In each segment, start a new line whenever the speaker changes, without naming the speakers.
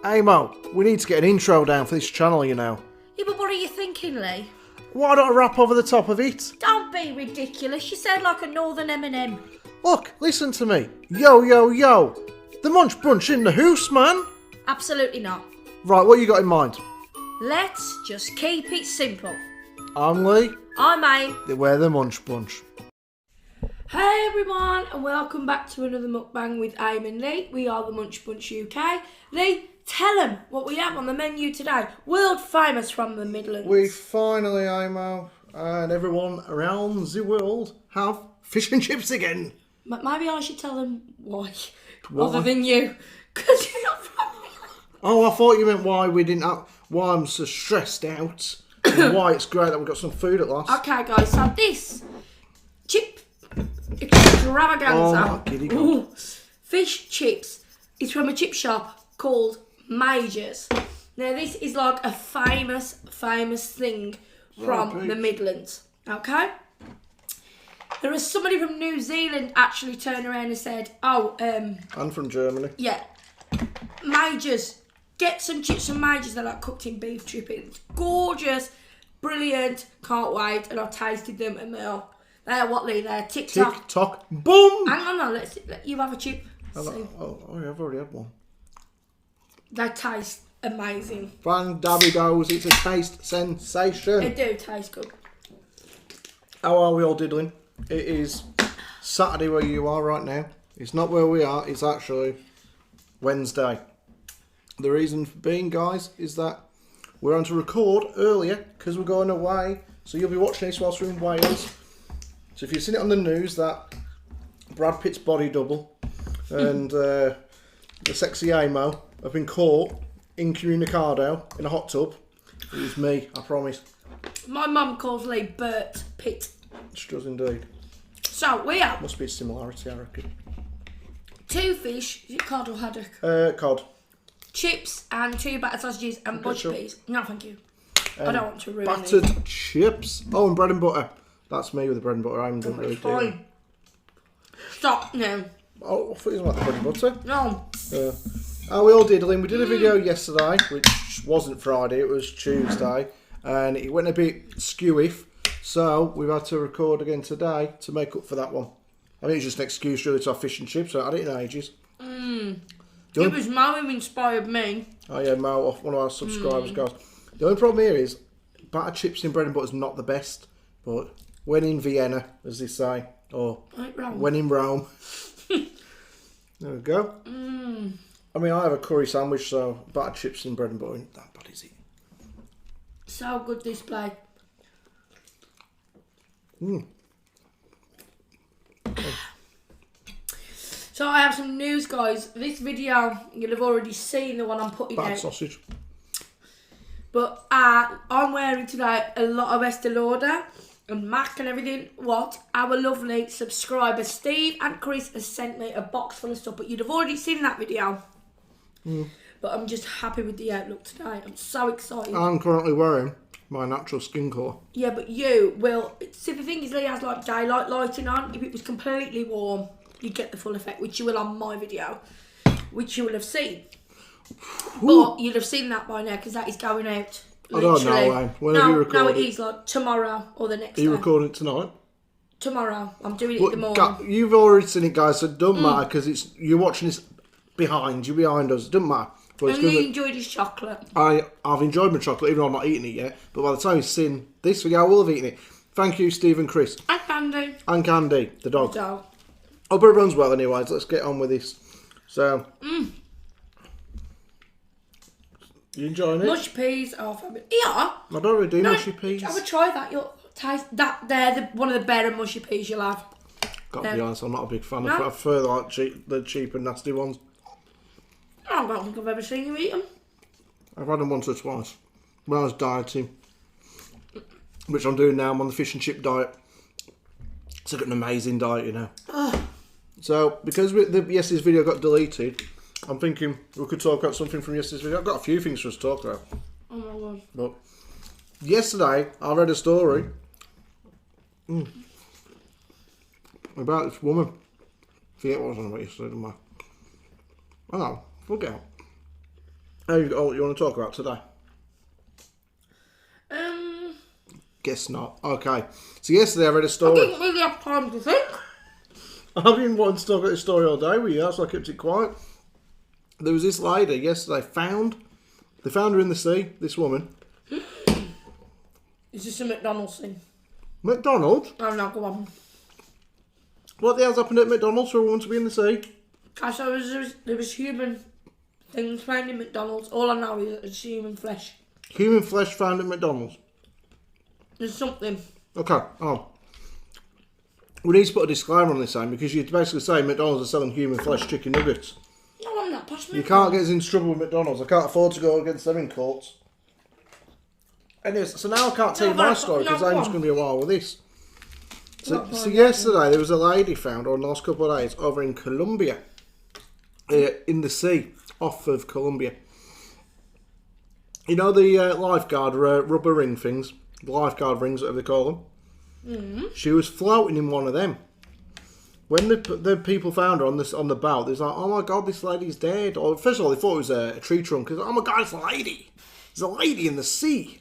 Hey Mo, we need to get an intro down for this channel, you know.
Yeah, but what are you thinking, Leigh?
Why don't I rap over the top of it?
Don't be ridiculous. You sound like a northern M&M.
Look, listen to me. Yo, yo, yo. The Munch Brunch in the house, man.
Absolutely not.
Right, what you got in mind?
Let's just keep it simple.
I'm Leigh.
I'm Aim.
We're the Munch Bunch.
Hey everyone, and welcome back to another mukbang with Aim and Leigh. We are the Munch Bunch UK. Leigh, tell them what we have on the menu today. World famous from the Midlands.
We finally, Mo, and everyone around the world have fish and chips again.
Maybe I should tell them why. Other than you. Because you're not from here.
Oh, I thought you meant why we didn't have, why I'm so stressed out. And why it's great that we've got some food at last.
Okay guys, so this chip extravaganza, fish chips, is from a chip shop called Major's. Now this is like a famous thing from the Midlands, okay? There was somebody from New Zealand actually turned around and said,
and from Germany.
Yeah, Major's, get some chips from Major's. They're like cooked in beef dripping. It's gorgeous, brilliant, can't wait. And I've tasted them and they're what, Leigh? They're TikTok.
TikTok, boom!
Hang on now, let you have a chip.
Yeah, I've already had one.
They taste amazing.
Van Dabby Does, it's a taste sensation.
They do taste good.
How are we all diddling? It is Saturday where you are right now. It's not where we are, it's actually Wednesday. The reason for being, guys, is that we're on to record earlier because we're going away. So you'll be watching this whilst we're in Wales. So if you've seen it on the news that Brad Pitt's body double and the sexy Amo have been caught incommunicado in a hot tub, it was me, I promise.
My mum calls Leigh Bert Pitt.
She does indeed.
So we have
Must be a similarity, I reckon.
2 fish, is it cod or haddock?
Cod.
Chips and 2 battered sausages and bunch of peas. No, thank you. I don't want to ruin
Battered
these.
chips. Oh, and bread and butter. That's me with the bread and butter. I don't really do that.
Fine. Stop now.
Oh, I thought you was like bread and butter.
No.
Oh, we all diddling. We did a video yesterday, which wasn't Friday, it was Tuesday, and it went a bit skewy, so we've had to record again today to make up for that one. I think it's just an excuse really to have fish and chips. I had it in ages.
It was Mo who inspired me.
Oh yeah, Mo, one of our subscribers, guys. The only problem here is battered chips in bread and butter is not the best, but when in Vienna, as they say, or when in Rome. There we go. I mean, I have a curry sandwich, so battered chips and bread and butter ain't that bad, is it?
So good display. So I have some news, guys. This video, you'll have already seen the one I'm putting
Battered
out.
sausage.
But I'm wearing today a lot of Estee Lauder and MAC and everything. What our lovely subscribers Steve and Chris has sent me a box full of stuff. But you'd have already seen that video. But I'm just happy with the outlook today. I'm so excited.
I'm currently wearing my natural skin colour.
Yeah, but you will. See, the thing is, Leigh has like daylight lighting on. If it was completely warm, you'd get the full effect, which you will on my video, which you will have seen. But you'd have seen that by now because that is going out. Literally.
I don't know, when have you recorded?
No, it is like tomorrow or the next day.
Are you recording it tonight?
Tomorrow. I'm doing it in the morning.
You've already seen it, guys, so it doesn't matter because you're watching this behind us. It doesn't matter. But
And you enjoyed his chocolate.
I've enjoyed my chocolate, even though I'm not eating it yet. But by the time you've seen this video, I will have eaten it. Thank you, Steve and Chris.
And Candy.
And Candy, the dog.
The dog.
Hope everyone's well anyways. Let's get on with this. So, you enjoying it?
Mushy peas are fabulous. Yeah.
I don't really do mushy peas.
Have a try that. You'll taste that. They're one of the better mushy peas you'll have.
Got to be honest, I'm not a big fan. I prefer like the cheap and nasty ones.
I don't think I've ever seen you eat them.
I've had them once or twice when I was dieting, which I'm doing now. I'm on the fish and chip diet. It's like an amazing diet, you know. So, because yesterday's video got deleted, I'm thinking we could talk about something from yesterday's video. I've got a few things for us to talk about.
Oh my god.
But yesterday, I read a story about this woman. I forget what I was on about yesterday, didn't I? I know, forget. Oh, you want to talk about today? Guess not. Okay. So yesterday I read a
I
story.
didn't really have time to think.
I've been wanting to talk about this story all day with you, so I kept it quiet. There was this lady yesterday they found her in the sea, this woman.
Is this a McDonald's thing?
McDonald's?
Oh no, go on.
What the hell's happened at McDonald's for a woman to be in the sea?
I saw there was human things found in McDonald's. All I know is that it's human flesh.
Human flesh found at McDonald's.
There's something.
Okay, we need to put a disclaimer on this thing because you're basically saying McDonald's are selling human flesh chicken nuggets.
No, I'm not. Pass me.
You can't get us into trouble with McDonald's. I can't afford to go against them in courts. Anyways, so now I can't tell you my story because I'm just going to be a while with this. So yesterday there was a lady found, or in the last couple of days, over in Colombia, in the sea, off of Colombia. You know the lifeguard rubber ring things, the lifeguard rings, whatever they call them. Mm-hmm. She was floating in one of them. When the people found her on the boat, they was like, "Oh my god, this lady's dead." Or first of all, they thought it was a tree trunk. Because, "Oh my god, it's a lady! There's a lady in the sea."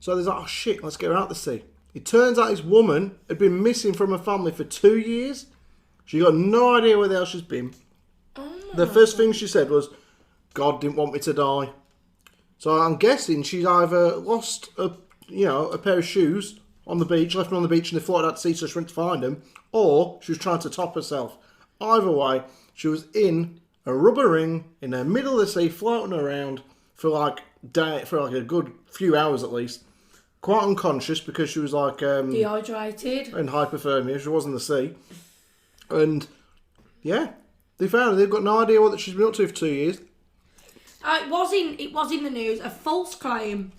So they're like, "Oh shit, let's get her out of the sea." It turns out this woman had been missing from her family for 2 years. She got no idea where the hell she's been. The first thing she said was, "God didn't want me to die." So I'm guessing she's either lost a pair of shoes on the beach, left them on the beach, and they floated out to sea, so she went to find them, or she was trying to top herself. Either way, she was in a rubber ring in the middle of the sea, floating around for like a good few hours at least. Quite unconscious because she was like
dehydrated
and hypothermia. She was in the sea, and yeah, they found her. They've got no idea what she's been up to for 2 years.
It was in the news. A false claim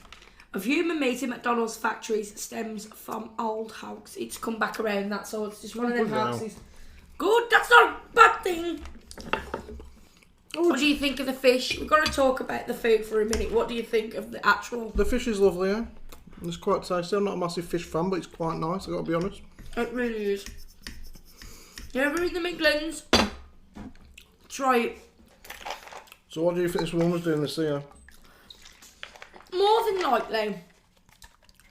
of human meat in McDonald's factories stems from old hoax. It's come back around. That's all. It's just one of them hoaxes. Good. That's not a bad thing. What do you think of the fish? We've got to talk about the food for a minute. What do you think of the actual?
The fish is lovely, yeah. It's quite tasty. I'm not a massive fish fan, but it's quite nice, I've got to be honest.
It really is. You ever in the Midlands? Try it.
So what do you think this woman was doing this year?
More than likely.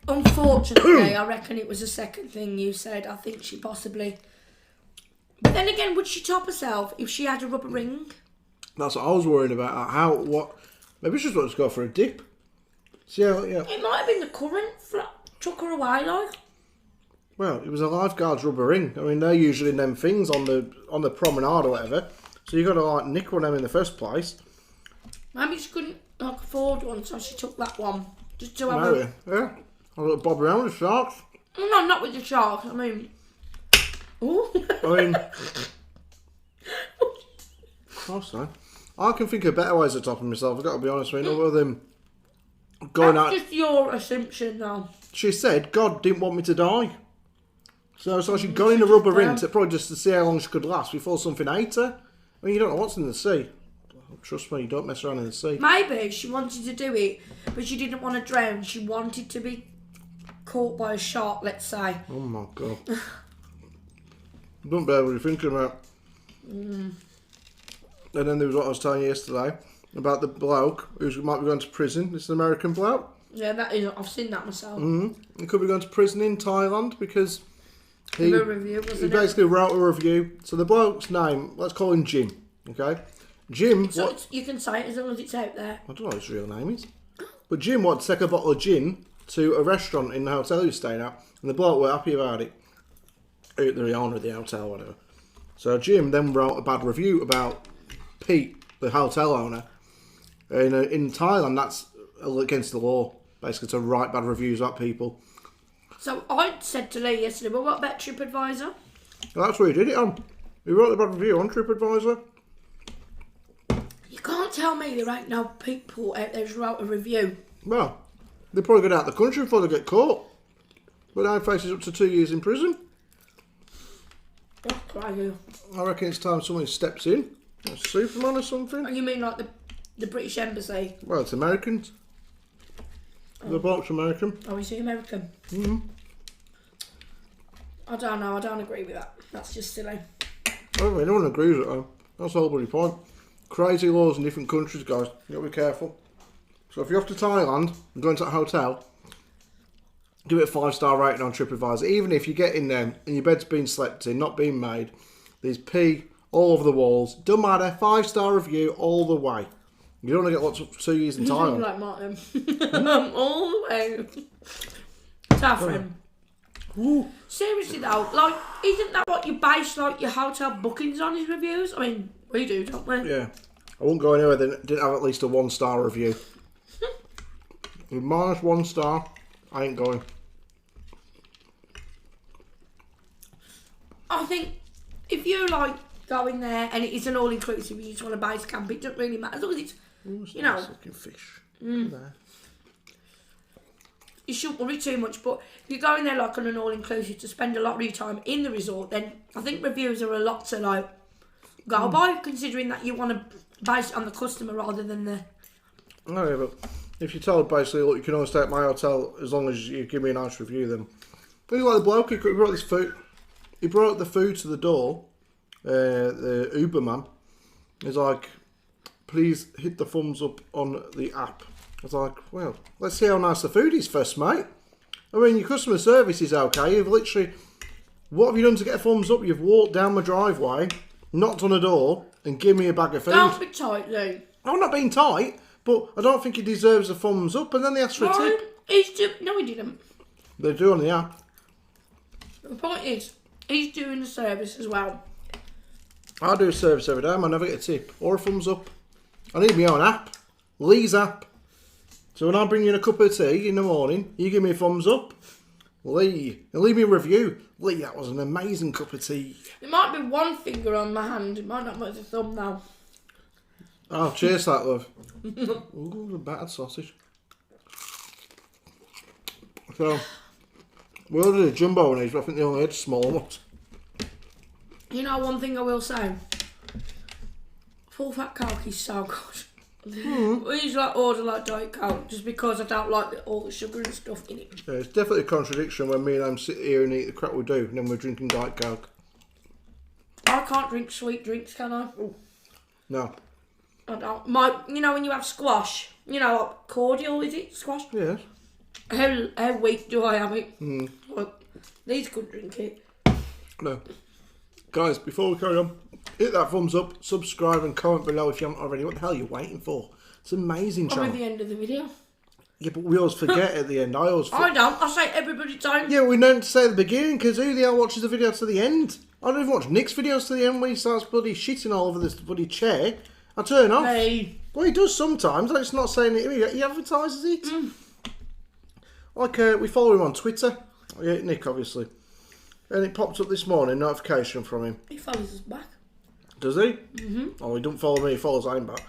Unfortunately, I reckon it was the second thing you said. I think she possibly... But then again, would she top herself if she had a rubber ring?
That's what I was worried about. Maybe she just wanted to go for a dip. See how, yeah.
It might have been the current took her away, like.
Well, it was a lifeguard's rubber ring. I mean, they're usually in them things on the promenade or whatever. So you got to like nick one of them in the first place.
Maybe she couldn't afford one, so she took that one just to have
Maybe, yeah. A little bob around with the sharks.
No, not with the sharks. I mean, ooh.
I can think of better ways of topping myself. I've got to be honest with you. Other than going out.
That's just your assumption, though.
She said God didn't want me to die. So she got in a rubber ring probably just to see how long she could last before something ate her. I mean, you don't know what's in the sea. Trust me, you don't mess around in the sea.
Maybe she wanted to do it, but she didn't want to drown. She wanted to be caught by a shark, let's say.
Oh my god. Don't bear what you're thinking about. And then there was what I was telling you yesterday about the bloke who might be going to prison. This is an American bloke.
Yeah, that is. I've seen that myself.
He could be going to prison in Thailand because he basically wrote a review. So the bloke's name, let's call him Jim. Okay, Jim.
So you can say it as long as it's out there.
I don't know what his real name is, but Jim wanted to take a bottle of gin to a restaurant in the hotel he was staying at, and the bloke were happy about it. The owner of the hotel, whatever. So Jim then wrote a bad review about Pete, the hotel owner. In Thailand, that's against the law, basically, to write bad reviews about people.
So I said to Leigh yesterday, well, what about TripAdvisor?
Well, that's what he did it on. He wrote a bad review on TripAdvisor.
You can't tell me there ain't no people out there who wrote a review.
Well, they probably get out of the country before they get caught. But now faces up to 2 years in prison.
That's crazy.
I reckon it's time someone steps in. A Superman or something.
Oh, you mean like the British Embassy?
Well, it's Americans. The bloke's American.
Oh, is he American? I don't know. I don't agree with that. That's just silly.
I don't agree with it though. That's the whole bloody point. crazy laws in different countries, guys. You got to be careful. So if you're off to Thailand and going to a hotel, give it a 5-star rating on TripAdvisor. Even if you get in there and your bed's been slept in, not being made, there's pee all over the walls. Doesn't matter. 5-star review all the way. You don't want to get lots of 2 years in Thailand.
Like Martin. All the way. It's our friend.
Ooh.
Seriously though, like, isn't that what you base like your hotel bookings on, is reviews? I mean, we do, don't we?
Yeah. I wouldn't go anywhere that didn't have at least a 1-star review. With minus 1 star, I ain't going.
I think if you like go in there and it is an all-inclusive, you just want to base camp, it doesn't really matter as long as it's, you know.
Nice looking fish. There.
You shouldn't worry too much, but if you go in there like on an all-inclusive to spend a lot of your time in the resort, then I think reviews are a lot to like go by, considering that you want to base it on the customer rather than the...
No, yeah, but if you're told basically, look, you can only stay at my hotel as long as you give me a nice review, then... Things like the bloke who brought this food, he brought the food to the door, the Uber man. He's like, please hit the thumbs up on the app. I was like, well, let's see how nice the food is first, mate. I mean, your customer service is okay. You've literally... What have you done to get a thumbs up? You've walked down my driveway, knocked on a door, and give me a bag of food.
Don't be tight, Leigh.
I'm not being tight, but I don't think he deserves a thumbs up. And then they asked for a tip.
No, he didn't.
They do on the app.
The point is, he's doing the service as well.
I do a service every day. I never get a tip or a thumbs up. I need my own app. Leigh's app. So when I bring you a cup of tea in the morning, you give me a thumbs up. Leigh. And leave me a review. Leigh, that was an amazing cup of tea.
It might be one finger on my hand. It might not be the thumb now.
Oh, cheers that, love. Ooh, the battered sausage. So, we ordered a jumbo one, but I think they only had small ones.
You know, one thing I will say. Full fat Coke is so good. We usually like order like Diet Coke just because I don't like all the sugar and stuff in it.
Yeah, it's definitely a contradiction when me and I'm sit here and eat the crap we do, and then we're drinking Diet Coke.
I can't drink sweet drinks, can I?
Ooh. No.
I don't. You know when you have squash, you know, like cordial, is it? Squash?
Yes.
How weak do I have it? Well, these could drink it.
No. Guys, before we carry on, hit that thumbs up, subscribe and comment below if you haven't already. What the hell are you waiting for? It's an amazing channel.
I'm at the end of the video.
Yeah, but we always forget at the end. I
don't. I say everybody don't.
Yeah, we don't say at the beginning because who the hell watches the video to the end? I don't even watch Nick's videos to the end when he starts bloody shitting all over this bloody chair. I turn off.
Hey.
Well, he does sometimes. It's not saying it. He advertises it. Like, we follow him on Twitter. Yeah, Nick, obviously. And it popped up this morning, notification from him.
He follows us back.
Does he? Oh, he don't follow me, he follows I'm back.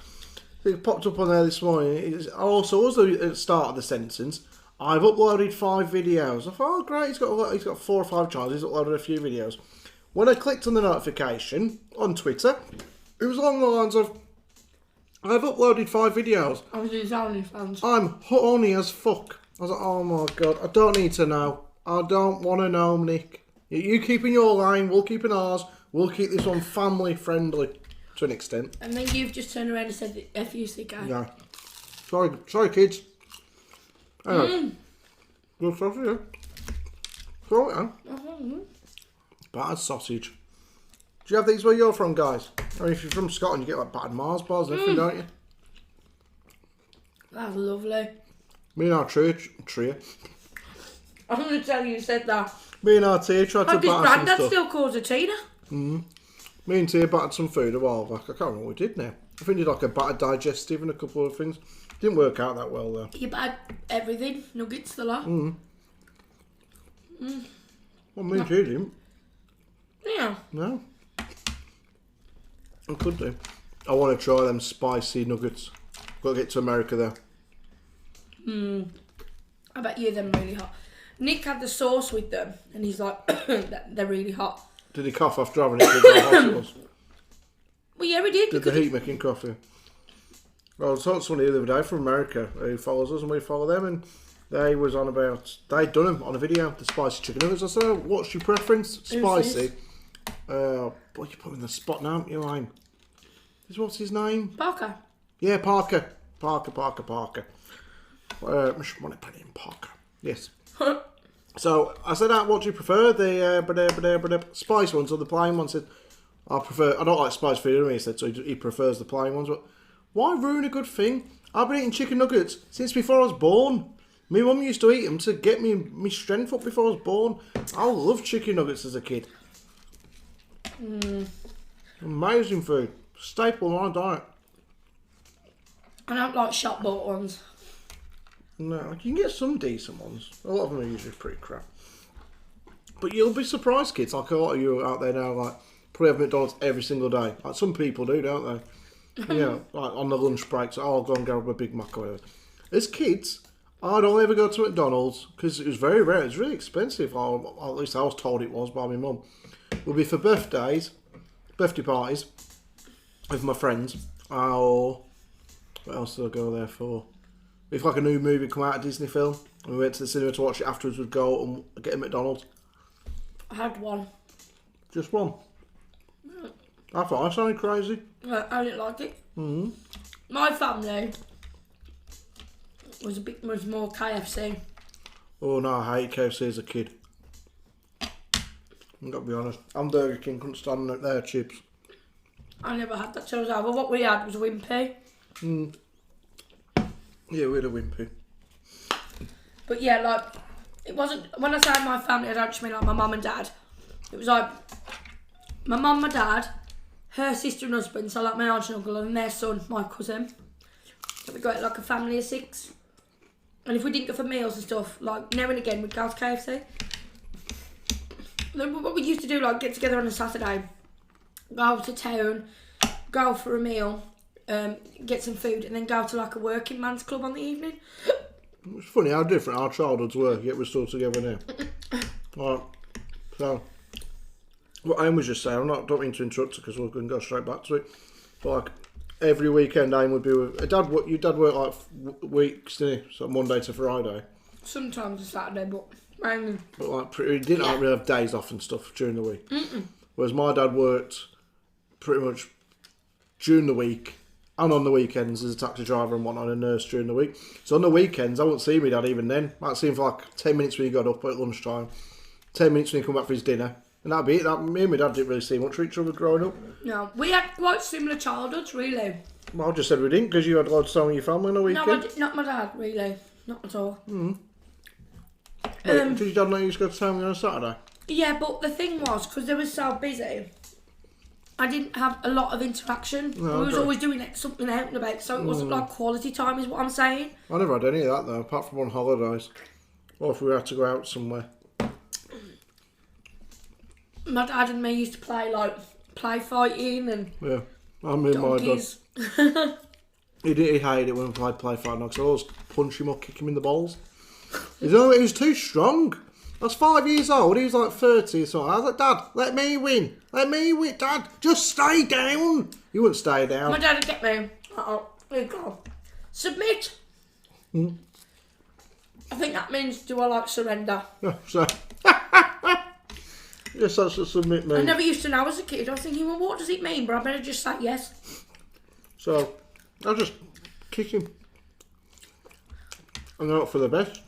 So it popped up on there this morning. Also, at the start of the sentence, I've uploaded 5 videos. I thought, oh great, he's got 4 or 5 channels, he's uploaded a few videos. When I clicked on the notification on Twitter, it was along the lines of, I've uploaded 5 videos.
I was his only fans.
I'm horny as fuck. I was like, oh my god, I don't need to know. I don't want to know, Nick. You keep in your line, we'll keep in ours. We'll keep this one family friendly to an extent.
And then you've just turned around and said F-U-C-K.
Yeah. Sorry kids. Anyway. Good sausage, yeah. Throw it on. Battered sausage. Do you have these where you're from, guys? I mean, if you're from Scotland, you get like battered Mars bars and everything, don't you?
That's lovely.
Me and our tree.
I'm going to tell you said that.
Me and our tea tried to batter some
Granddad
stuff.
still calls her Tina.
Me and Tia battered some food a while back. I can't remember what we did now. I think we did like a battered digestive and a couple of things. Didn't work out that well though.
You battered everything. Nuggets, the lot.
Well, me and Tia didn't.
Yeah.
No. I could do. I want to try them spicy nuggets. Got to get to America though.
I bet you them really hot. Nick had the sauce with them, and he's like, they're really hot.
Did he cough after having it? How hot it was?
Well, yeah, he did.
Did the heat making coffee? Well, I was talking to somebody the other day from America who follows us and we follow them, and they was on about, they'd done them on a video, the spicy chicken nuggets. I said, oh, what's your preference? Spicy. Boy, you put me in the spot now, aren't you, Leigh? What's his name?
Parker.
Yeah, Parker. Parker. Money penny in Parker. Yes. So I said, what do you prefer? The spice ones or the plain ones? I said, I don't like spice food anyway, he said, so he prefers the plain ones. But why ruin a good thing? I've been eating chicken nuggets since before I was born. My mum used to eat them to get me strength up before I was born. I loved chicken nuggets as a kid. Amazing food. Staple of my diet.
I don't like shop bought ones.
No, you can get some decent ones. A lot of them are usually pretty crap. But you'll be surprised, kids. Like a lot of you out there now, like probably have McDonald's every single day. Like some people do, don't they? Yeah, like on the lunch breaks. I'll go and grab a Big Mac or whatever. As kids, I'd only ever go to McDonald's because it was very rare. It was really expensive. Or at least I was told it was by my mum. It would be for birthday parties with my friends. Or what else did I go there for? If like a new movie come out, a Disney film, and we went to the cinema to watch it afterwards, we'd go and get a McDonald's.
I had one.
Just one. I thought I sounded crazy.
I didn't like it. My family was more KFC.
Oh no, I hate KFC as a kid. I've got to be honest. I'm Burger King, couldn't stand their chips.
I never had that chose either. What we had was Wimpy.
Yeah, we had a Wimpy.
But yeah, like, it wasn't, when I say my family, I don't just mean like my mum and dad. It was like, my mum, my dad, her sister and husband, so like my aunt and uncle and their son, my cousin. So we got like a family of 6. And if we didn't go for meals and stuff, like now and again we'd go to KFC. Then what we used to do, like get together on a Saturday, go to town, go for a meal, get some food, and then go to like a working man's club on the evening.
It's funny how different our childhoods were, yet we're still together now. Right, so what Aim was just saying, don't mean to interrupt her because we're going to go straight back to it. But like every weekend, Aim would be with your dad worked like weeks, didn't he? So Monday to Friday.
Sometimes a Saturday, but mainly.
But like he didn't like, really have days off and stuff during the week. Whereas my dad worked pretty much during the week and on the weekends as a taxi driver and whatnot, and a nurse during the week. So on the weekends, I wouldn't see my dad even then. Might see him for like 10 minutes when he got up at lunchtime, 10 minutes when he come back for his dinner, and that'd be it. Me and my dad didn't really see much of each other growing up.
No, we had quite similar childhoods, really.
Well, I just said we didn't because you had loads of time with your family on the weekend.
No, not my dad, really. Not at all.
Wait, did your dad know you used to go to town on a Saturday?
Yeah, but the thing was, because they were so busy, I didn't have a lot of interaction.
No,
we was
okay.
always doing something out and about, so it wasn't like quality time is what I'm saying.
I never had any of that though, apart from on holidays. Or if we had to go out somewhere.
My dad and me used to play fighting and
Yeah, I mean
donkeys.
my dad. He hated it when we played play fighting because I always punch him or kick him in the balls. He was too strong. I was 5 years old, he was like 30 or something. I was like, Dad, let me win. Let me win, Dad. Just stay down. He wouldn't stay down.
My dad would get me. There you go. Submit. I think that means, do I like surrender?
Yeah, so. Yes, that's a submit
I
me.
never used to know as a kid. I was thinking, well, what does it mean? But I better just say yes.
So, I'll just kick him. And hope for the best.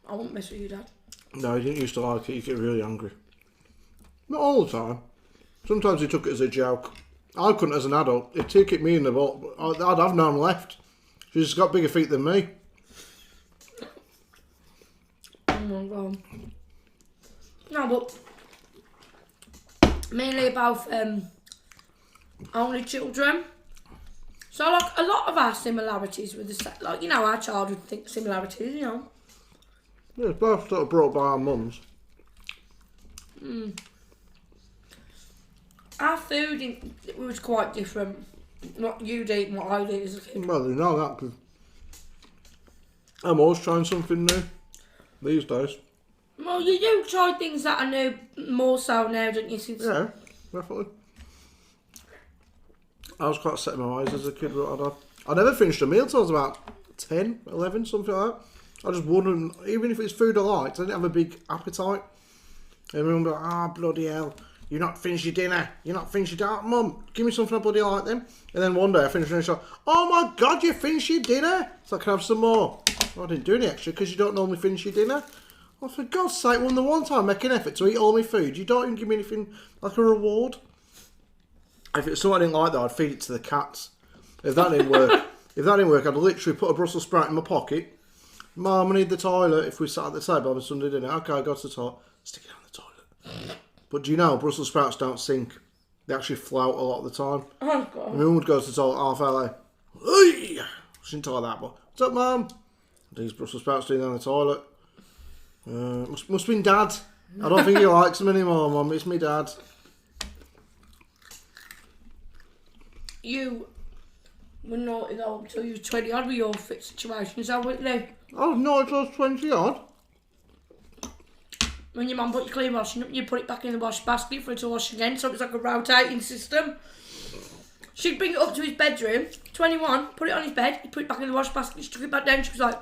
I won't mess with you, Dad.
No, he didn't used to like it. He'd get really angry. Not all the time. Sometimes he took it as a joke. I couldn't as an adult. He'd take it me in the butt. I'd have none left. She's got bigger feet than me.
Oh my God. No, but mainly about only children. So like a lot of our similarities with the like our childhood similarities,
Yeah, it's both sort of brought by our mums.
Our food it was quite different. What you'd eat and what I'd eat as a kid.
Well, you know that because I'm always trying something new these days.
Well, you do try things that are new more so now, don't you? Since
Yeah, definitely. I was quite set in my ways as a kid. I never finished a meal till I was about 10, 11, something like that. I just wouldn't, even if it's food I liked, I didn't have a big appetite. And everyone would be like, bloody hell. you're not finished your dinner. You're not finished your dinner. Mum, give me something I bloody like them. And then one day I finished and she's like, oh my God, you finished your dinner. So I can have some more. Well, I didn't do any extra because you don't normally finish your dinner. Well, for God's sake, the one time I make an effort to eat all my food, you don't even give me anything like a reward. If it's something I didn't like, though, I'd feed it to the cats. If that didn't work, I'd literally put a Brussels sprout in my pocket. Mum, I need the toilet. If we sat at the table on Sunday dinner, okay, I go to the toilet. Stick it down the toilet. But do you know, Brussels sprouts don't sink. They actually float a lot of the time.
Oh, God.
My mum would go to the toilet half hour. Hey! Shouldn't tell her that, but what's up, Mum? These Brussels sprouts doing down the toilet. Must have been Dad. I don't think he likes them anymore, Mum. It's me Dad.
You were naughty though until you were 20 odd with your fit situations, haven't you?
Oh no, it was 20 odd.
When your mum put your clean washing up, you put it back in the wash basket for it to wash again, so it was like a rotating system. She'd bring it up to his bedroom, 21, put it on his bed, he'd put it back in the wash basket, she took it back down, she was like,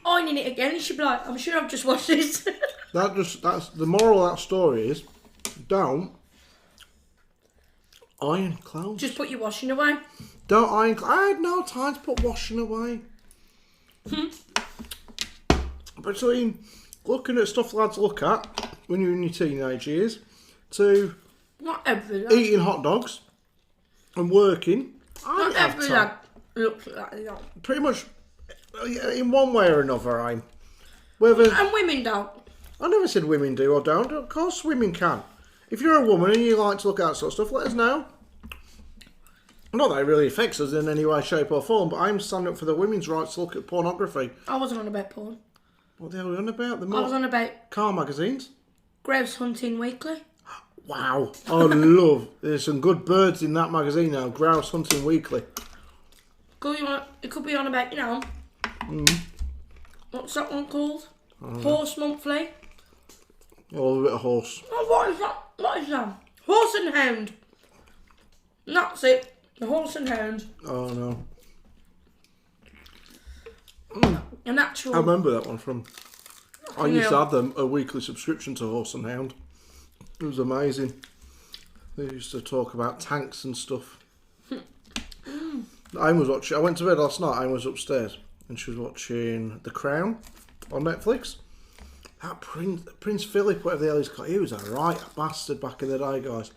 ironing it again, and she'd be like, I'm sure I've just washed this.
That's the moral of that story is, don't iron clothes.
Just put your washing away.
Don't iron. I had no time to put washing away. Between looking at stuff lads look at when you're in your teenage years, to
Not every lad.
eating hot dogs and working, I
Not
didn't have
every
time.
lad looks like that. You know.
Pretty much, in one way or another, I'm. Whether
And women don't.
I never said women do or don't. Of course, women can. If you're a woman and you like to look at that sort of stuff, let us know. Not that it really affects us in any way, shape or form, but I'm standing up for the women's rights to look at pornography.
I wasn't on about porn.
What the hell are we on about?
I was on about
Car magazines?
Grouse Hunting Weekly.
Wow. I love. There's some good birds in that magazine now. Grouse Hunting Weekly.
It could be on about, you know, what's that one called? Horse Monthly.
Oh, a bit of horse.
Oh, what is that? What is that? Horse and Hound. And that's it. The Horse and Hound.
Oh, no.
An actual...
I remember that one from... I used to
Yeah.
have them a weekly subscription to Horse and Hound. It was amazing. They used to talk about tanks and stuff. I was watching. I went to bed last night. I was upstairs, and she was watching The Crown on Netflix. That Prince Philip, whatever the hell he's called, he was a right bastard back in the day, guys.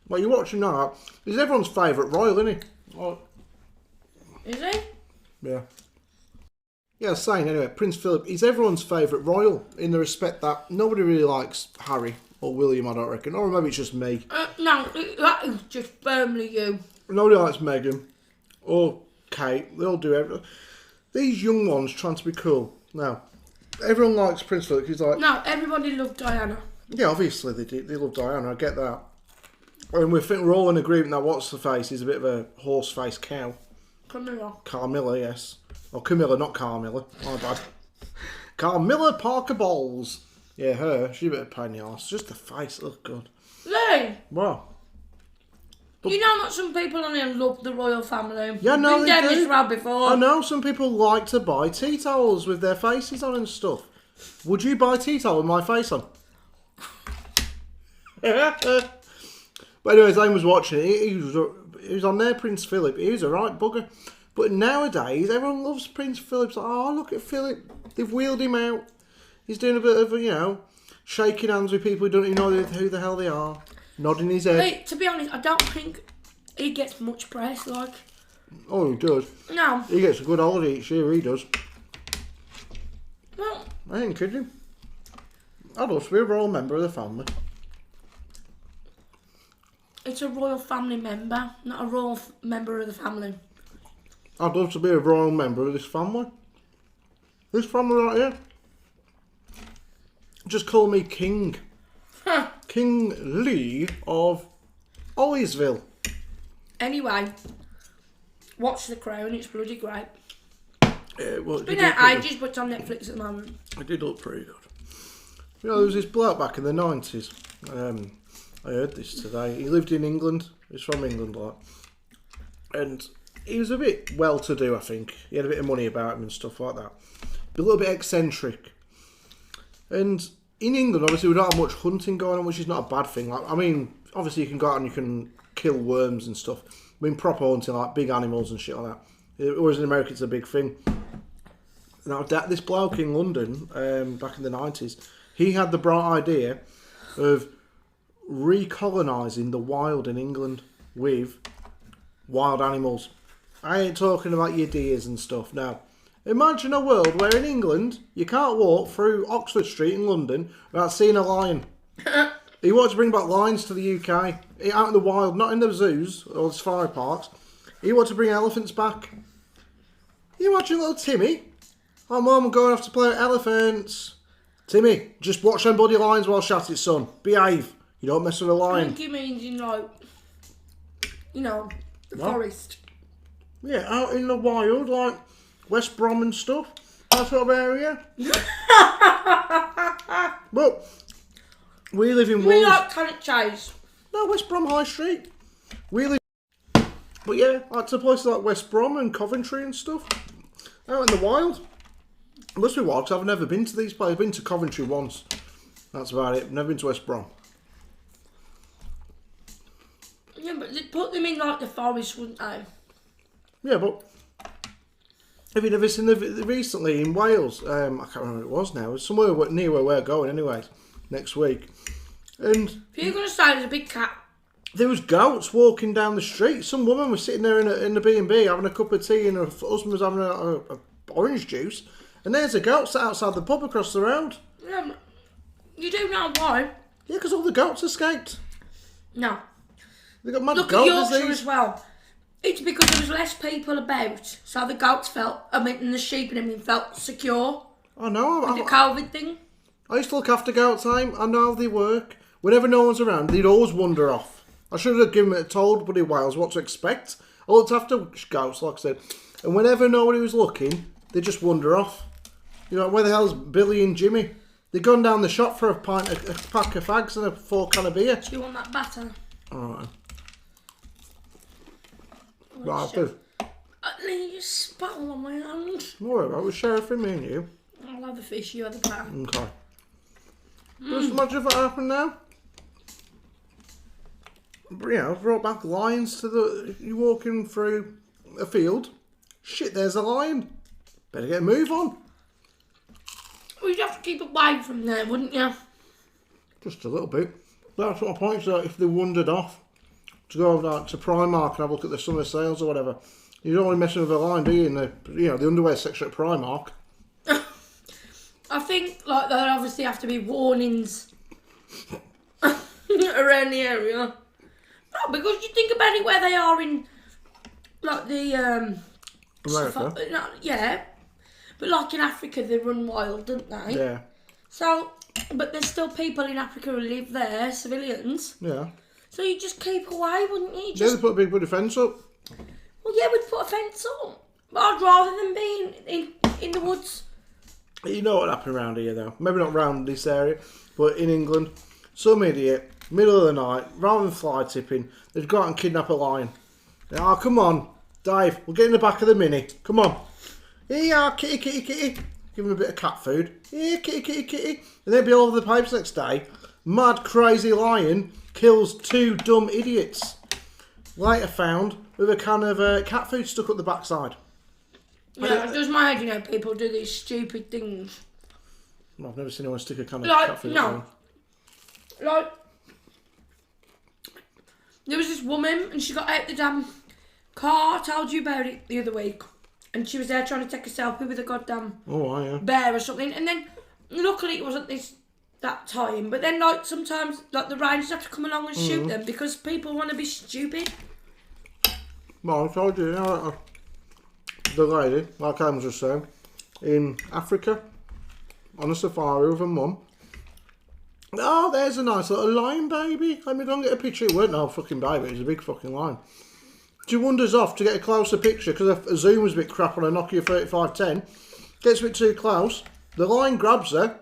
Well, you watch him now. He's everyone's favourite royal, isn't he? Oh,
Is he?
yeah. Yeah, saying anyway, Prince Philip, he's everyone's favourite royal in the respect that nobody really likes Harry or William, I don't reckon. Or maybe it's just me.
No, that is just firmly you.
Nobody likes Meghan or Kate. They all do everything. These young ones trying to be cool. Now, everyone likes Prince Philip. He's like,
No, everybody loved Diana.
yeah, obviously they do. They love Diana. I get that. And we think we're all in agreement that what's the face is a bit of a horse-faced cow.
Camilla.
Carmilla, yes. Oh, Camilla, not Carmilla. My bad. Carmilla Parker Bowles. Yeah, her. She's a bit of a pain in the arse. Just the face. Oh, God.
Leigh,
Wow.
you know that some people on here love the royal family.
Yeah, no,
Been
they
down
do.
this road before.
I know some people like to buy tea towels with their faces on and stuff. Would you buy a tea towel with my face on? But anyways, I was watching it. He was on there, Prince Philip. He was a right bugger. But nowadays, everyone loves Prince Philip. It's like, oh, look at Philip. They've wheeled him out. He's doing a bit of, you know, shaking hands with people who don't even know who the hell they are. Nodding his head.
Hey, to be honest, I don't think he gets much press, like.
Oh, he does.
No.
He gets a good holiday each year, he does.
Well,
I ain't kidding. I'd love to be a royal member of the family.
it's a royal family member, not a royal member of the family.
I'd love to be a royal member of this family. This family right here. Just call me King.
Huh.
King Leigh of Olliesville.
Anyway, watch The Crown, it's bloody great.
Well,
It's been out ages, but it's on Netflix at the moment.
it did look pretty good. You know, there was this bloke back in the 90s. I heard this today. He lived in England. He's from England, like. And he was a bit well-to-do, I think. He had a bit of money about him and stuff like that. A little bit eccentric. And in England, obviously, we don't have much hunting going on, which is not a bad thing. Like, I mean, obviously, you can go out and you can kill worms and stuff. I mean, proper hunting, like big animals and shit like that. Whereas in America, it's a big thing. Now, this bloke in London, back in the 90s, he had the bright idea of recolonising the wild in England with wild animals. I ain't talking about your deers and stuff now. Imagine a world where in England you can't walk through Oxford Street in London without seeing a lion. He wanted to bring back lions to the UK, out in the wild, not in the zoos or the safari parks. He wanted to bring elephants back. You imagine little Timmy? Oh, Mum, I'm going off to play with elephants. Timmy, just watch them bloody lions while shot it, son. Behave. You don't mess with a
I
lion.
think he means the forest.
Yeah, out in the wild, like West Brom and stuff. That sort of area. But we live in
We
Wolves.
like Cannock Chase.
No, West Brom High Street. We live. But yeah, like to places like West Brom and Coventry and stuff. Out in the wild. It must be wild because I've never been to these places. I've been to Coventry once. That's about it. Never been to West Brom.
Yeah, but they'd put them in like the forest, wouldn't they?
Yeah, but have you never seen recently in Wales? I can't remember what it was now. It's somewhere near where we're going, anyways. Next week, and
If you're gonna say there's a big cat,
there was goats walking down the street. Some woman was sitting there in the B&B having a cup of tea, and her husband was having a orange juice. And there's a goat sat outside the pub across the road.
yeah, you do know why?
Yeah, because all the goats escaped.
No.
They got mad
Look
goat
at Yorkshire
disease.
as well. It's because there was less people about, so the goats and the sheep and everything felt secure.
I know.
The COVID thing.
I used to look after goats. I know how they work. Whenever no one's around, they'd always wander off. I should have given it told Buddy Wales what to expect. I looked after goats, like I said, and whenever nobody was looking, they just wander off. You know, where the hell's Billy and Jimmy? They'd gone down the shop for a pack of fags and a 4-can of beer.
Do you want that batter?
Alright. Right, I do.
Leigh, you spat all on my hand.
Don't worry about it. It was sheriffing me and you.
I'll have the fish, you have the batter.
Okay. Just imagine if that happened now. But, you know, brought back lions to the... You're walking through a field. Shit, there's a lion. Better get a move on.
Well, you'd have to keep away from there, wouldn't you?
Just a little bit. That's what my point is. Like, if they wandered off to go like, to Primark and have a look at the summer sales or whatever, you don't want to mess with a lion, do you? In the underwear section at Primark.
I think like there obviously have to be warnings around the area. No, because you think about it where they are in like the
America.
yeah. But like in Africa they run wild, don't they?
Yeah.
So but there's still people in Africa who live there, civilians.
Yeah.
So you just keep away, wouldn't you?
Yeah, they put a big bloody fence up.
Well yeah, we'd put a fence up. But I'd rather than be in the woods.
You know what happened around here though. Maybe not around this area, but in England, some idiot, middle of the night, rather than fly tipping, they'd go out and kidnap a lion. Oh, come on, Dave, we'll get in the back of the Mini. Come on. Here you are, kitty, kitty, kitty. Give him a bit of cat food. Here, kitty, kitty, kitty. And they'd be all over the pipes next day. Mad, crazy lion kills 2 dumb idiots. Later found with a can of cat food stuck up the backside.
Yeah, it does my head, you know, people do these stupid things.
I've never seen anyone stick a can of
Like,
cat food
no.
down.
Like, there was this woman and she got out the damn car, I told you about it the other week, and she was there trying to take a selfie with a goddamn
Oh, yeah.
bear or something, and then luckily it wasn't that time, but then like sometimes like the rangers have to come along and shoot them because people want to be stupid.
Well, I told you, the lady, like I was just saying, in Africa, on a safari with her mum. Oh, there's a nice little lion, baby. Let me go and get a picture. It weren't no fucking baby, it was a big fucking lion. She wanders off to get a closer picture because her zoom was a bit crap on a Nokia 3510. Gets a bit too close. The lion grabs her.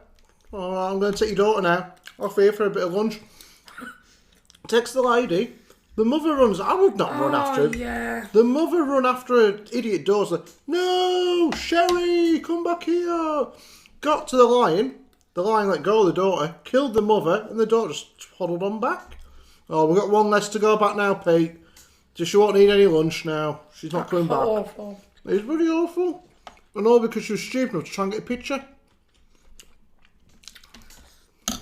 Oh, I'm going to take your daughter now. Off here for a bit of lunch. Takes the lady. The mother runs. I would not run after her.
Yeah.
The mother run after her idiot daughter. No, Sherry, come back here. Got to the lion. The lion let go of the daughter, killed the mother, and the daughter just toddled on back. Oh, we've got one less to go back now, Pete. She won't need any lunch now. She's not coming back.
Awful.
It's really awful. And all because she was stupid enough to try and get a picture.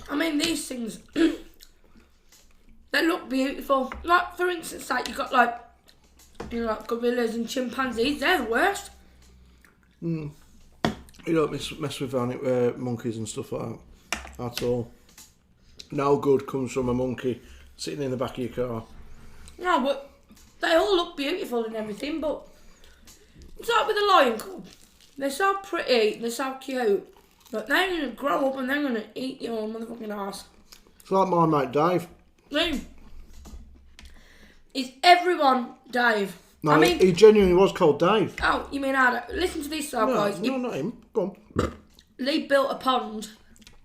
I mean, these things, they look beautiful. Like, for instance, like, you've got, like, you know, like gorillas and chimpanzees. They're the worst.
You don't mess with monkeys and stuff like that at all. No good comes from a monkey sitting in the back of your car.
No, but they all look beautiful and everything, but it's like with the lion cub. They're so pretty, they're so cute, but they're going to grow up and they're going to eat your motherfucking ass.
It's like my mate Dave.
Is everyone Dave?
No,
I mean,
he genuinely was called Dave.
Oh, you mean Adam? Listen to this, though, guys.
No, not him. Go on.
Leigh built a pond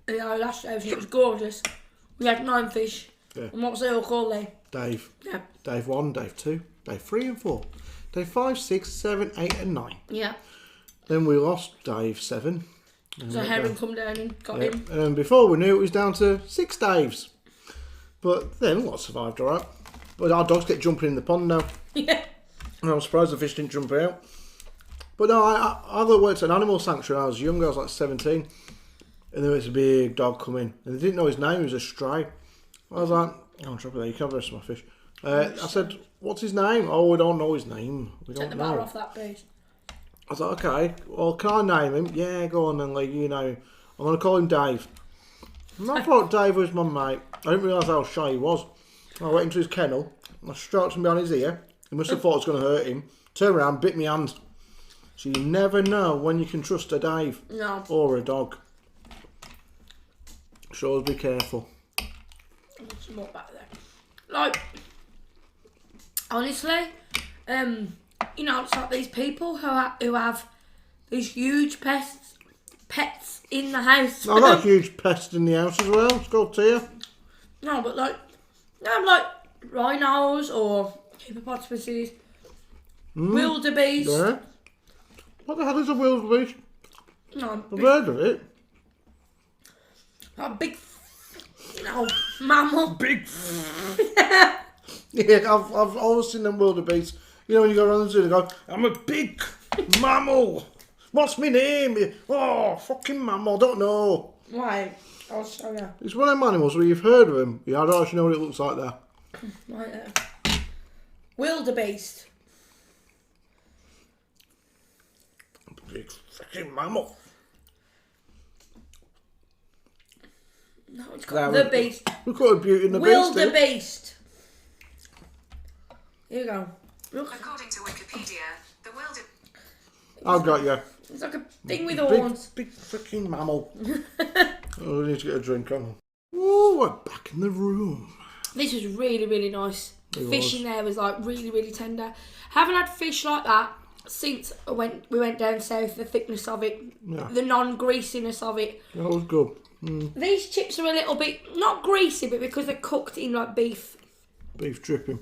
in our last house and it was gorgeous. We had 9 fish.
Yeah.
And what was they all called, Leigh?
Dave.
Yeah.
Dave 1, Dave 2, Dave 3 and 4. Dave 5, 6, 7, 8 and 9.
Yeah.
Then we lost Dave 7.
So Heron come down and got him.
And then before we knew it was down to 6 Daves. But then what survived alright. But our dogs get jumping in the pond now.
Yeah.
And I'm surprised the fish didn't jump out. But no, I worked at an animal sanctuary when I was younger. I was like 17. And there was a big dog coming. And they didn't know his name. He was a stray. I was like, oh, drop it there. You can't have the rest of my fish. I said, what's his name? Oh, we don't know his name. We don't
Take the
know.
batter off that piece.
I was like, okay, well, can I name him? Yeah, go on then, Leigh, you know. I'm going to call him Dave. And I thought Dave was my mate. I didn't realise how shy he was. I went into his kennel. I stroked him behind his ear. He must have thought it was going to hurt him. Turned around, bit my hand. So you never know when you can trust a Dave.
No.
Or a dog. So always be careful.
Some more back there. Like, honestly, you know, it's like these people who have these huge pets in the house.
I've got a huge pest in the house as well. It's called Tia.
No, but like, like rhinos or hippopotamuses, wildebeest.
Yeah. What the hell is a wildebeest?
No,
I've heard of it.
A big, you know, mammal.
Big. Yeah, I've always seen them wildebeest. You know when you go around the zoo, they go, I'm a big mammal. What's my name? Oh, fucking mammal, don't know.
Right, I'll show you.
It's one of them animals where you've heard of him. Yeah, I don't actually know what it looks like there.
Right there. Wildebeest.
Big fucking mammal.
No, it's called the beast.
We call it Beauty and the Beast.
Wildebeest. Here you go. Look.
According to Wikipedia, the wildebeest.
I've got you.
It's like a thing with horns.
Big freaking mammal. Oh, we need to get a drink on. Oh, we're back in the room.
This was really, really nice. The fish
was.
in there was like really, really tender. Haven't had fish like that since we went down south. The thickness of it, the non-greasiness of it.
That was good.
These chips are a little bit not greasy, but because they're cooked in like beef.
Beef dripping.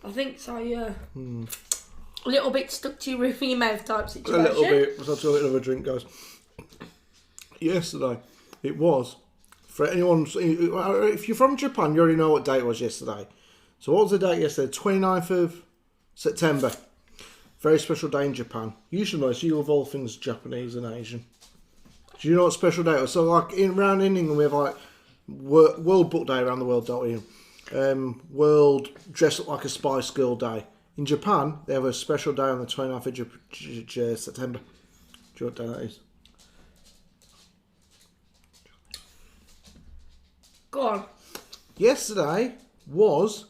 I think so. Yeah. A little bit stuck to your roof in your mouth type situation.
A little bit. Let's have a little bit of a drink, guys. Yesterday, it was for anyone. If you're from Japan, you already know what day it was yesterday. So what was the date yesterday? 29th of September. Very special day in Japan. You should know. So you love all things Japanese and Asian. Do you know what special day it was? So like around in England, we have like World Book Day around the world, don't we? World Dress Up Like a Spice Girl Day. In Japan, they have a special day on the 29th of September. Do you know what day that is?
Go on.
Yesterday was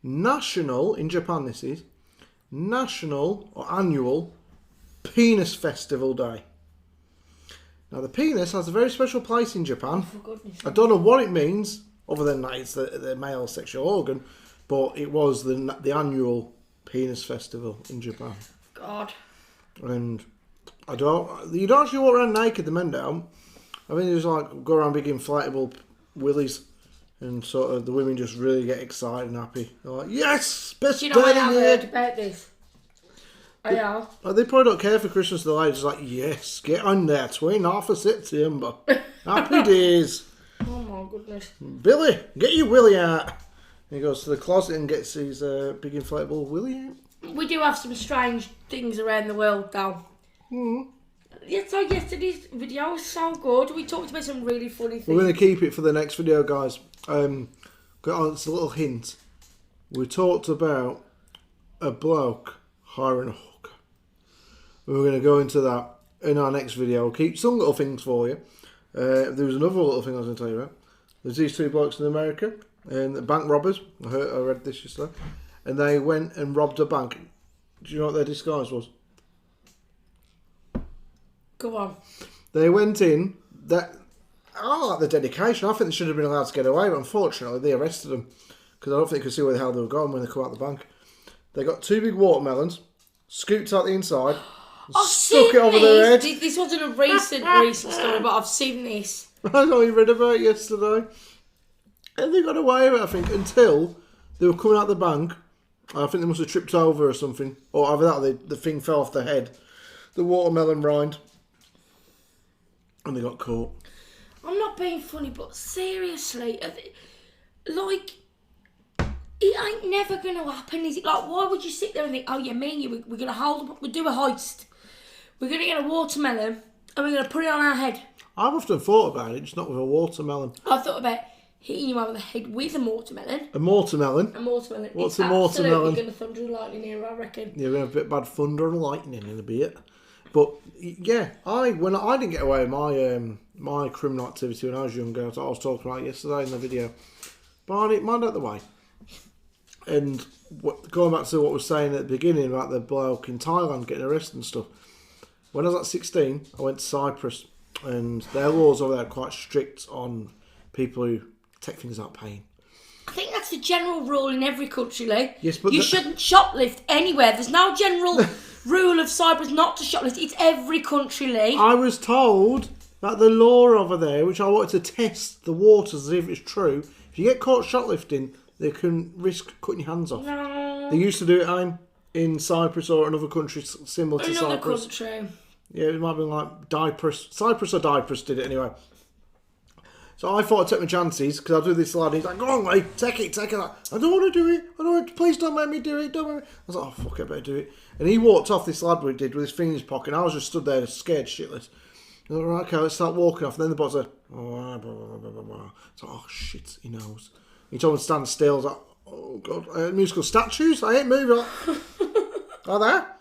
National, in Japan this is, National or Annual Penis Festival Day. Now the penis has a very special place in Japan.
For goodness sake.
I don't know what it means, other than that it's the male sexual organ, but it was the annual penis festival in Japan.
God.
And you don't actually walk around naked, the men don't. I mean, there's like go around big inflatable willies, and sort of the women just really get excited and happy. They're like, yes, best
Do you know
day
I
of
have
the
heard
year.
about this? I have.
They probably don't care for Christmas. They're just like, yes, get on there, 29th of September. Happy days.
Oh my goodness.
Billy, get your willy out. He goes to the closet and gets his big inflatable willy out.
We do have some strange things around the world, though. Yeah, so yesterday's video was so good. We talked about some really funny things.
We're going to keep it for the next video, guys. It's a little hint. We talked about a bloke hiring a hooker. We're going to go into that in our next video. We'll keep some little things for you. There was another little thing I was going to tell you about. There's these two blokes in America, and bank robbers. I read this yesterday. And they went and robbed a bank. Do you know what their disguise was?
Go on.
They went in. I like the dedication. I think they should have been allowed to get away, but unfortunately they arrested them because I don't think they could see where the hell they were going when they come out the bank. They got two big watermelons, scooped out the inside, stuck it over their head.
This wasn't a recent story, but I've seen this.
I know you read about it yesterday. And they got away with it, I think, until they were coming out the bank. I think they must have tripped over or something. Or either that, the thing fell off their head. The watermelon rind. And they got caught.
I'm not being funny, but seriously, like, it ain't never going to happen, is it? Like, why would you sit there and think, oh yeah, me and you, we're going to hold up, we'll do a heist. We're going to get a watermelon and we're going to put it on our head.
I've often thought about it, just not with a watermelon.
I've thought about hitting you over the head with a watermelon.
A watermelon?
A watermelon.
What's
it's
a watermelon?
absolutely going to thunder and lightning here, I reckon.
Yeah, we're going to have a bit bad thunder and lightning in a bit. But, yeah, when I didn't get away with my criminal activity when I was younger, I was talking about yesterday in the video. Barney, mind out the way. And going back to what I was saying at the beginning about the bloke in Thailand getting arrested and stuff. When I was at 16, I went to Cyprus. And their laws over there are quite strict on people who take things out paying.
I think that's the general rule in every country, Leigh.
Yes, but
you shouldn't shoplift anywhere. There's no general rule of Cyprus not to shoplift. It's every country, Leigh.
I was told that the law over there, which I wanted to test the waters as if it's true, if you get caught shoplifting, they can risk cutting your hands off.
No.
They used to do it in Cyprus or another country similar to
Another
Cyprus.
country.
Yeah, it might have been like Cyprus. Cyprus or Cyprus did it anyway. So I thought I'd take my chances because I do this lad. He's like, go on, Leigh, take it. I don't want to do it. Please don't make me do it. Don't make me. I was like, oh, fuck, I better do it. And he walked off, this lad we did, with his finger in his pocket. And I was just stood there scared shitless. I was like, right, okay, let's start walking off. And then the boss said, oh, blah, blah, blah, blah, blah. So, oh, shit, he knows. He told me to stand still. I was like, oh, God. Musical statues? I ain't moving. Like that.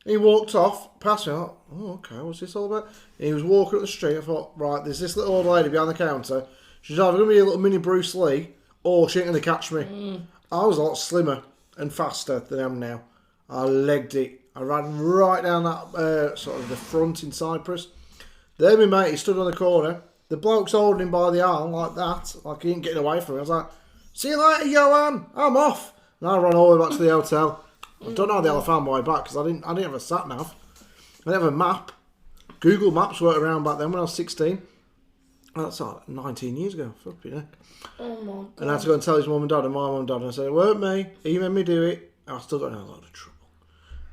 He walked off, past me, like, oh, okay, what's this all about? And he was walking up the street, I thought, right, there's this little old lady behind the counter. She's either going to be a little mini Bruce Lee, or she ain't going to catch me. I was a lot slimmer and faster than I am now. I legged it. I ran right down that, sort of the front in Cyprus. There my mate, he stood on the corner. The bloke's holding him by the arm like that, like he ain't getting away from me. I was like, see you later, Johan, I'm off. And I ran all the way back to the hotel. I don't know how the hell I found my way back because I didn't have a sat nav. I didn't have a map. Google Maps weren't around back then when I was 16. That's like 19 years ago. Fucking heck.
Oh my God.
And I had to go and tell his mum and dad and my mum and dad. And I said, it weren't me. He made me do it. I still got in a lot of trouble.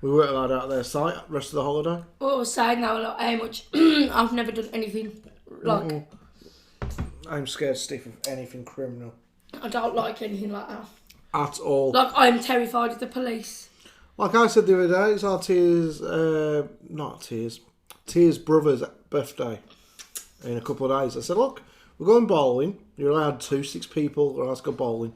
We weren't allowed out of their sight the rest of the holiday.
What I was saying now, like, how much I've never done anything like.
I'm scared stiff of anything criminal.
I don't like anything like that.
At all.
Like, I'm terrified of the police.
Like I said the other day, it's our Tia's brother's birthday in a couple of days. I said, look, we're going bowling. You're allowed 6 people are allowed to go bowling.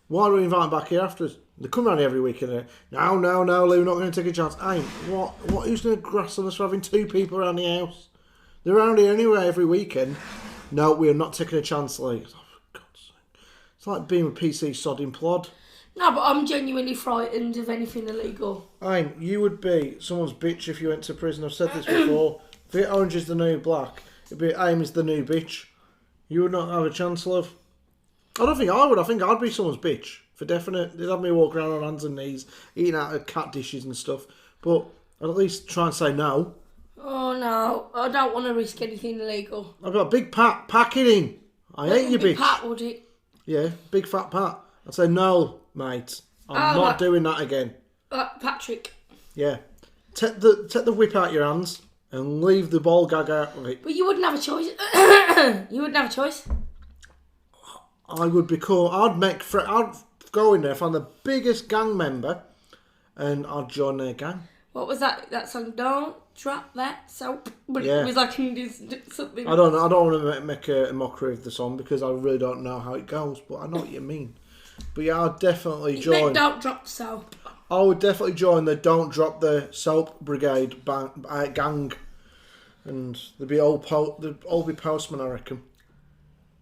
Why don't we invite them back here afterwards? They come around every weekend. No, Leigh, we're not going to take a chance. Hey, who's going to grass on us for having 2 people around the house? They're around here anyway every weekend. No, we are not taking a chance, Leigh. Oh, for God's sake. It's like being a PC sodding plod.
No, but I'm genuinely frightened of anything illegal.
Aim, you would be someone's bitch if you went to prison. I've said this before. If orange is the new black, it'd be Aim is the new bitch. You would not have a chance, love. I don't think I would. I think I'd be someone's bitch. For definite. They'd have me walk around on hands and knees, eating out of cat dishes and stuff. But I'd at least try and say no.
Oh no, I don't want to risk anything illegal.
I've got a big pat. Pack it in. I hate you, bitch.
Pat, would it?
Yeah, big fat pat. I'd say no, mate. I'm not doing that again.
Patrick.
Yeah. take the whip out your hands and leave the ball gag out of it.
But you wouldn't have a choice. You wouldn't have a choice.
I'd go in there, find the biggest gang member, and I'd join their gang.
What was that song? Don't drop that soap. But
Yeah.
it was like something.
I don't want to make a mockery of the song because I really don't know how it goes, but I know what you mean. But yeah, I'd definitely join.
Don't drop the soap.
I would definitely join the Don't Drop the Soap Brigade gang, and there'd be all be Postman, I reckon.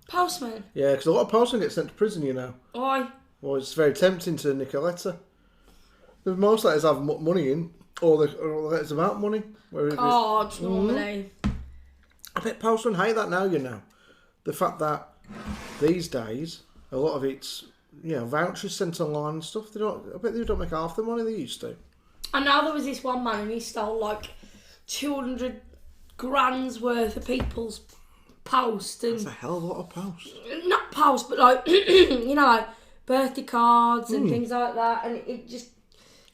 Postman.
Yeah, because a lot of postmen get sent to prison, you know.
Why?
Well, it's very tempting to nick a letter. The most letters have money in, or the letters about money.
Cards, normally.
I bet postmen hate that now, you know. The fact that these days, a lot of it's, vouchers sent online and stuff. I bet they don't make half the money they used to.
I know there was this one man and he stole like 200 grand's worth of people's post. And
That's a hell of a lot of post.
not post, but like, like birthday cards and things like that. And it just,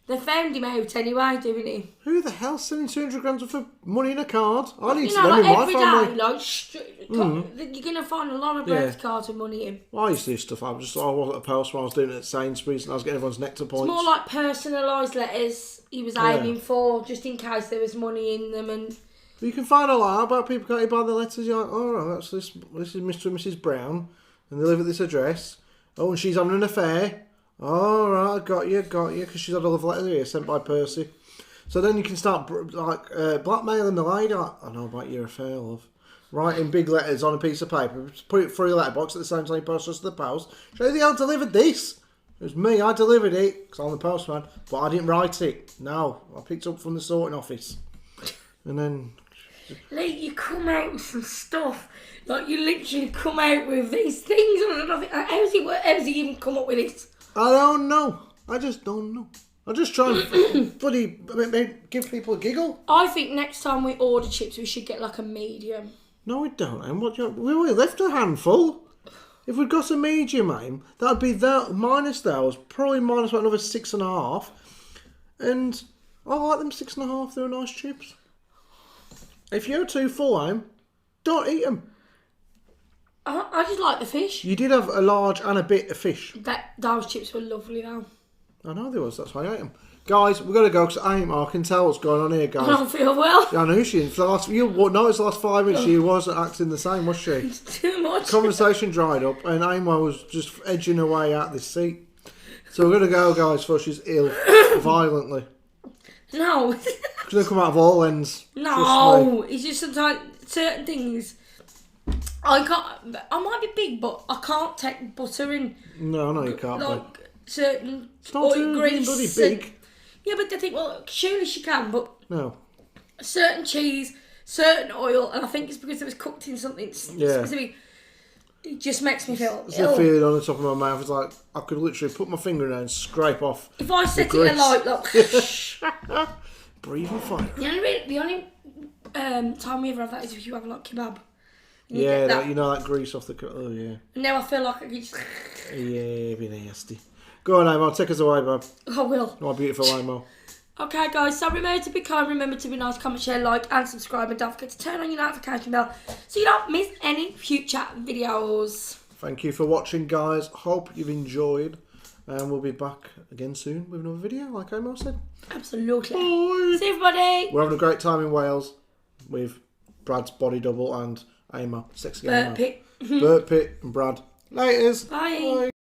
they found him out anyway, doing it.
Who the hell's sending 200 grand worth of money in a card? I need
You
to
know,
them in
like
my
every
family.
day, you're going to find a lot of birthday cards with money in.
Well, I used to do stuff. I wasn't a postman. I was doing it at Sainsbury's and I was getting everyone's nectar points.
It's more like personalised letters he was aiming for, just in case there was money in them. And
You can find a lot about people. Can't you buy the letters? You're like, oh, right, this is Mr. and Mrs. Brown, and they live at this address. Oh, and she's having an affair. Oh, right, I got you, because she's had a love letter here sent by Percy. So then you can start blackmailing the lady. Like, I know about your affair, love. Writing big letters on a piece of paper, put it through your letterbox at the same time you post us to the post. Show the hell delivered this. It was me, I delivered it, because I'm the postman, but I didn't write it. No, I picked it up from the sorting office. And then...
Leigh, you come out with some stuff. Like, you literally come out with these things. How's he even come up with this?
I don't know. I just don't know. I just try and bloody give people a giggle.
I think next time we order chips, we should get like a medium.
No, we don't. And we only left a handful. If we'd got a medium, that'd be that minus those, probably minus about another 6.5. And I like them 6.5. They're nice chips. If you're too full, don't eat them.
I just like the fish.
You did have a large and a bit of fish.
Those chips were lovely though.
I know they was. That's why I ate them. Guys, we've got to go because I can tell what's going on here, guys.
I don't feel well.
Yeah, I know she. For the last, you noticed the last 5 minutes she wasn't acting the same, was she?
It's too much.
Conversation dried up, and Amo was just edging her way out this seat. So we're gonna go, guys, before she's ill violently.
No.
She's gonna come out of all ends.
No. It's just sometimes certain things. I might be big, but I can't take butter in.
No, you can't.
Like certain
It's not
oil
too
grease.
bloody big.
Yeah, but they think, well, surely she can, but
No.
certain cheese, certain oil, and I think it's because it was cooked in something specific. It just makes me feel
It's
ill.
a feeling on the top of my mouth. It's like I could literally put my finger in there and scrape off.
If I set it
grease.
alight, look.
Breathing fire.
The only time we ever have that is if you have like kebab.
Yeah, that grease off the. Oh yeah.
Now I feel like I can just.
Yeah, it'd be nasty. Go on, Amo. Take us away, Bob.
I will.
My beautiful Amo.
Okay, guys. So remember to be kind, remember to be nice, comment, share, like, and subscribe, and don't forget to turn on your notification bell so you don't miss any future videos.
Thank you for watching, guys. Hope you've enjoyed, and we'll be back again soon with another video, like Amo said.
Absolutely.
Bye.
See you, everybody.
We're having a great time in Wales with Brad's body double and Amo, sexy Amo.
Bert Pitt.
Bert Pitt and Brad. Laters.
Bye.